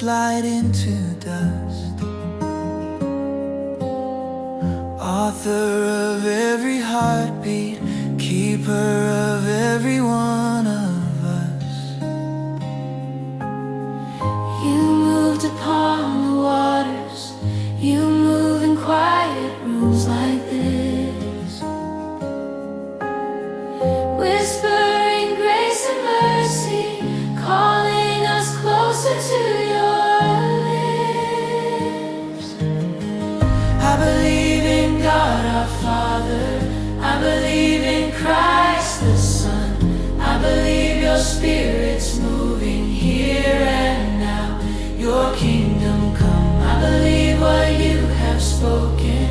light into dust. Author of every heartbeat, keeper of every one of us. You moved upon the waters, you move in quiet rooms like this, whispering grace and mercy, calling us closer to your lips. I believe in God our Father, I believe in Christ the Son, I believe your Spirit's moving here and now. Your kingdom come, I believe what you have spoken,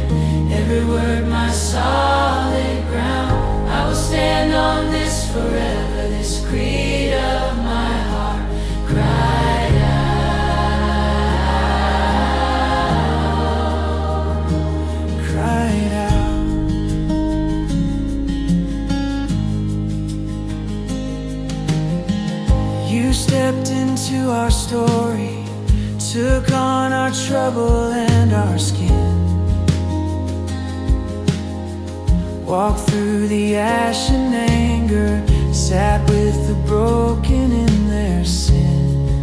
every word my solid ground. I will stand on this forever, this creed of my heart cried out, Cried out. You stepped into our story, took on our trouble and our skin, walked through the ash and anger, sat with the broken in their sin,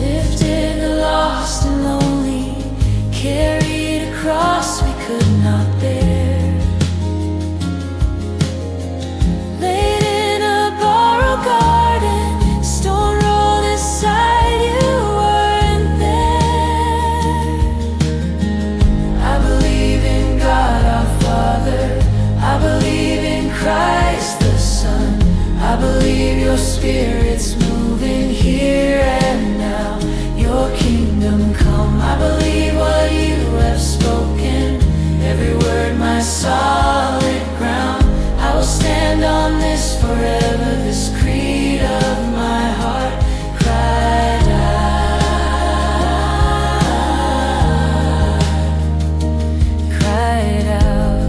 lifted the lost and lonely, carried a cross we could not bear, laid in a borrowed garden, stone rolled aside, you weren't there. I believe in God our Father, I believe in Christ the Son, I believe your Spirit's moving here and now. Your kingdom come, I believe what you have spoken, every word my solid ground. I will stand on this forever, this creed of my heart cried out, cried out.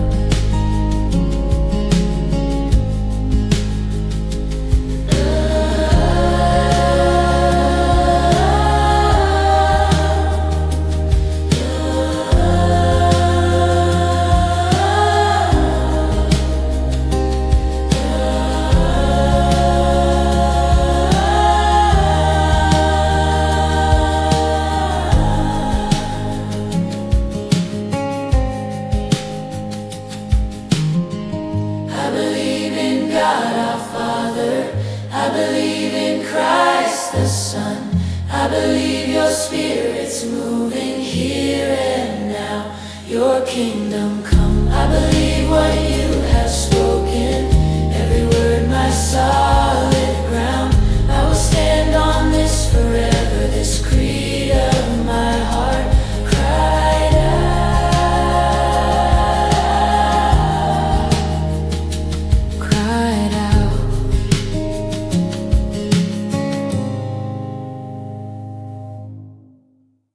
I believe in God our Father, I believe in Christ the Son, I believe your Spirit's moving here and now. Your kingdom come.